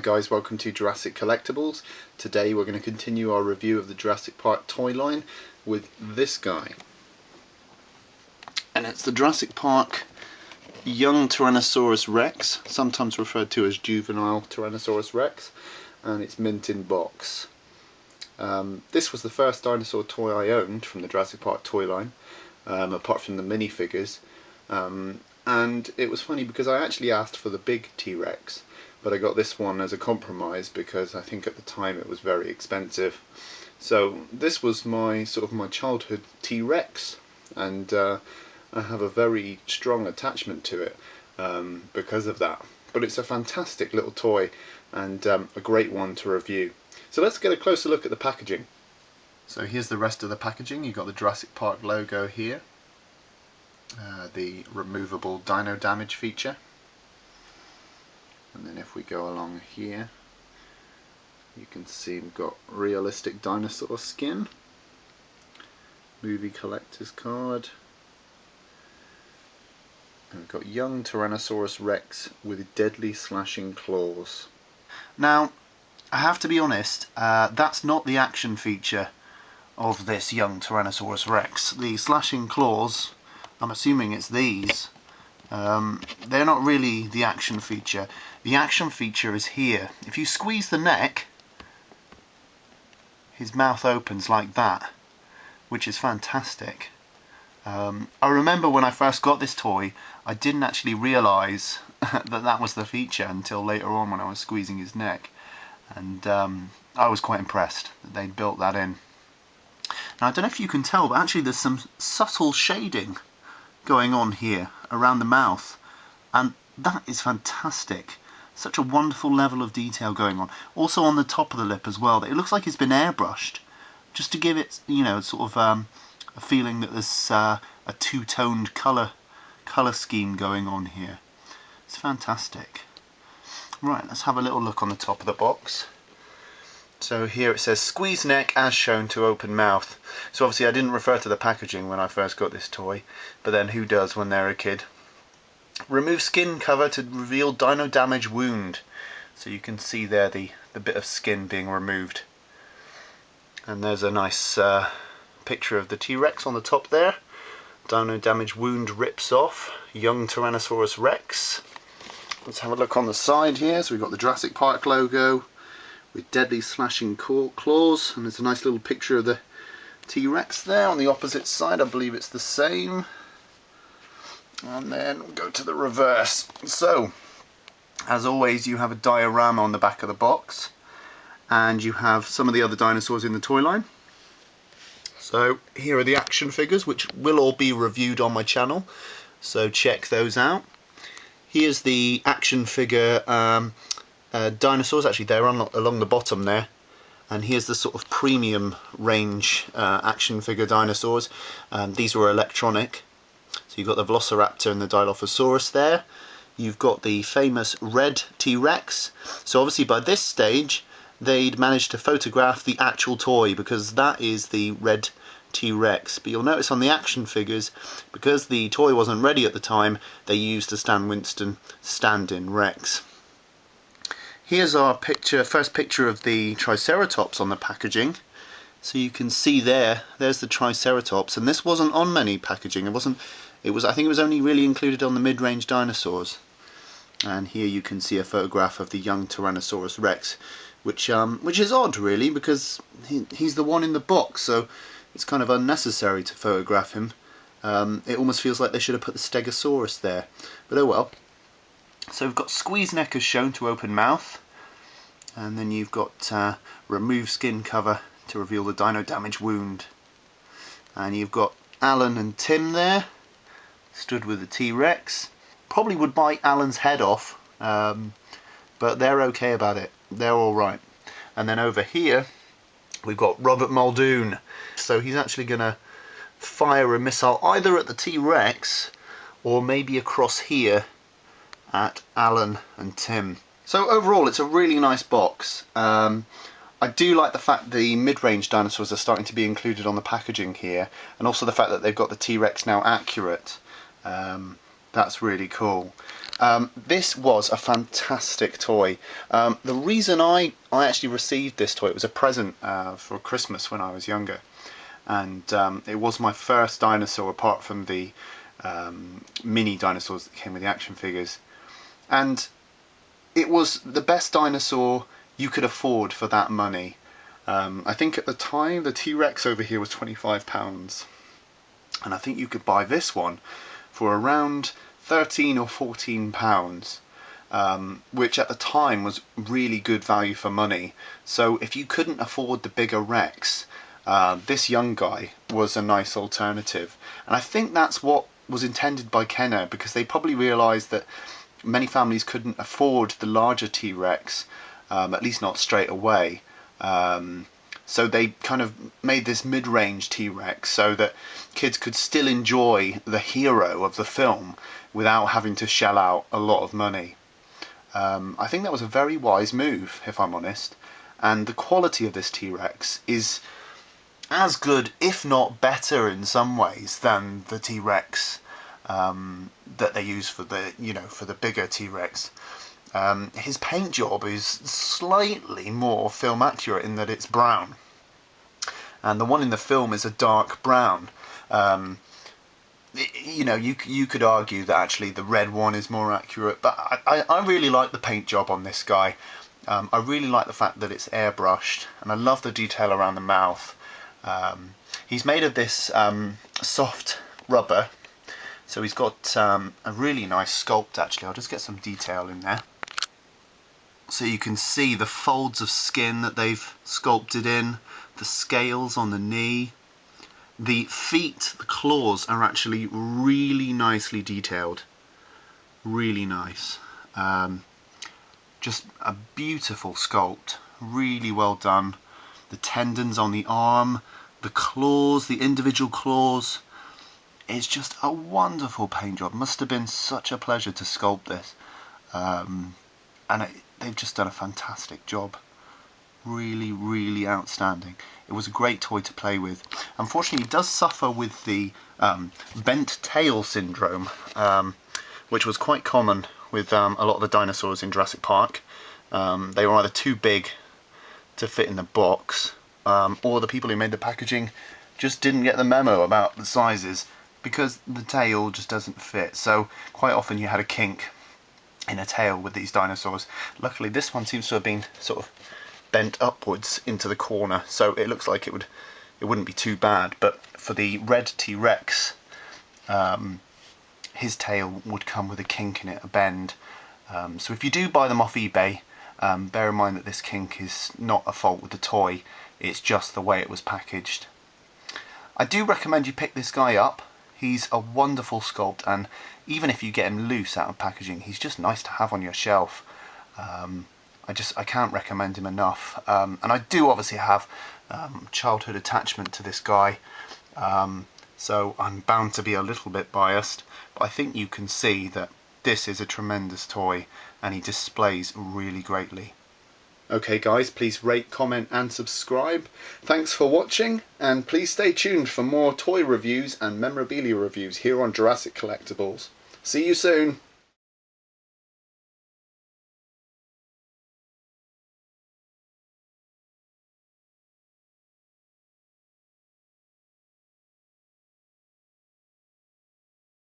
guys, welcome to Jurassic Collectibles. Today we're going to continue our review of the Jurassic Park toy line with this guy. And it's the Jurassic Park young Tyrannosaurus Rex, sometimes referred to as juvenile Tyrannosaurus Rex, and it's mint in box. This was the first dinosaur toy I owned from the Jurassic Park toy line, apart from the minifigures. And it was funny because I actually asked for the big T-Rex, but I got this one as a compromise because I think at the time it was very expensive. So this was my my childhood T-Rex, and I have a very strong attachment to it because of that. But it's a fantastic little toy and a great one to review. So let's get a closer look at the packaging. So here's the rest of the packaging. You've got the Jurassic Park logo here. The removable dino damage feature, and then if we go along here you can see we've got realistic dinosaur skin, movie collector's card, and we've got young Tyrannosaurus Rex with deadly slashing claws. Now I have to be honest, that's not the action feature of this young Tyrannosaurus Rex. The slashing claws, I'm assuming it's these. They're not really the action feature. The action feature is here. If you squeeze the neck, his mouth opens like that, which is fantastic. I remember when I first got this toy, I didn't actually realise that was the feature until later on when I was squeezing his neck. And I was quite impressed that they'd built that in. Now I don't know if you can tell, but actually there's some subtle shading going on here around the mouth, and that is fantastic. Such a wonderful level of detail going on. Also on the top of the lip as well. It looks like it's been airbrushed, just to give it, a feeling that there's a two-toned colour scheme going on here. It's fantastic. Right, let's have a little look on the top of the box. So here it says squeeze neck as shown to open mouth. So obviously I didn't refer to the packaging when I first got this toy, but then who does when they're a kid? Remove skin cover to reveal dino damage wound. So you can see there the bit of skin being removed. And there's a nice picture of the T-Rex on the top there. Dino damage wound rips off. Young Tyrannosaurus Rex. Let's have a look on the side here. So we've got the Jurassic Park logo with deadly slashing claws, and there's a nice little picture of the T-Rex there. On the opposite side I believe it's the same, and then we'll go to the reverse. So as always you have a diorama on the back of the box, and you have some of the other dinosaurs in the toy line. So here are the action figures, which will all be reviewed on my channel, so check those out. Here's the action figure dinosaurs. Actually they're along the bottom there, and here's the sort of premium range action figure dinosaurs. These were electronic, so you've got the Velociraptor and the Dilophosaurus there. You've got the famous red T-Rex. So obviously by this stage they'd managed to photograph the actual toy, because that is the red T-Rex. But you'll notice on the action figures, because the toy wasn't ready at the time, they used the Stan Winston stand-in Rex. Here's our first picture of the Triceratops on the packaging. So you can see there's the Triceratops, and this wasn't on many packaging. I think it was only really included on the mid-range dinosaurs. And here you can see a photograph of the young Tyrannosaurus Rex, which is odd really, because he's the one in the box, so it's kind of unnecessary to photograph him. It almost feels like they should have put the Stegosaurus there, but oh well. So we've got squeeze neck as shown to open mouth, and then you've got remove skin cover to reveal the dino damage wound. And you've got Alan and Tim there, stood with the T-Rex. Probably would bite Alan's head off, but they're okay about it. They're alright. And then over here we've got Robert Muldoon. So he's actually going to fire a missile either at the T-Rex or maybe across here at Alan and Tim. So overall it's a really nice box. I do like the fact the mid-range dinosaurs are starting to be included on the packaging here, and also the fact that they've got the T-Rex now accurate. That's really cool. This was a fantastic toy. The reason I actually received this toy, it was a present for Christmas when I was younger, and it was my first dinosaur apart from the mini dinosaurs that came with the action figures, and it was the best dinosaur you could afford for that money. I think at the time the T-Rex over here was £25, and I think you could buy this one for around £13 or £14, which at the time was really good value for money. So if you couldn't afford the bigger Rex, this young guy was a nice alternative. And I think that's what was intended by Kenner, because they probably realised that many families couldn't afford the larger T-Rex, at least not straight away. So they kind of made this mid-range T-Rex so that kids could still enjoy the hero of the film without having to shell out a lot of money. I think that was a very wise move, if I'm honest, and the quality of this T-Rex is as good, if not better in some ways, than the T-Rex that they use for the, for the bigger T-Rex. His paint job is slightly more film accurate in that it's brown, and the one in the film is a dark brown. You could argue that actually the red one is more accurate, but I really like the paint job on this guy. I really like the fact that it's airbrushed, and I love the detail around the mouth. He's made of this soft rubber, so he's got a really nice sculpt actually. I'll just get some detail in there. So you can see the folds of skin that they've sculpted in, the scales on the knee. The feet, the claws, are actually really nicely detailed. Really nice. Just a beautiful sculpt. Really well done. The tendons on the arm, the claws, the individual claws. It's just a wonderful paint job. Must have been such a pleasure to sculpt this. They've just done a fantastic job. Really, really outstanding. It was a great toy to play with. Unfortunately, it does suffer with the bent tail syndrome, which was quite common with a lot of the dinosaurs in Jurassic Park. They were either too big to fit in the box, or the people who made the packaging just didn't get the memo about the sizes, because the tail just doesn't fit. So quite often you had a kink in a tail with these dinosaurs. Luckily this one seems to have been sort of bent upwards into the corner, so it looks like it wouldn't be too bad. But for the red T-Rex, his tail would come with a kink in it, a bend. So if you do buy them off eBay, bear in mind that this kink is not a fault with the toy, it's just the way it was packaged. I do recommend you pick this guy up. He's a wonderful sculpt, and even if you get him loose out of packaging, he's just nice to have on your shelf. I can't recommend him enough. And I do obviously have childhood attachment to this guy, so I'm bound to be a little bit biased, but I think you can see that this is a tremendous toy and he displays really greatly. Okay guys, please rate, comment and subscribe. Thanks for watching, and please stay tuned for more toy reviews and memorabilia reviews here on Jurassic Collectibles. See you soon!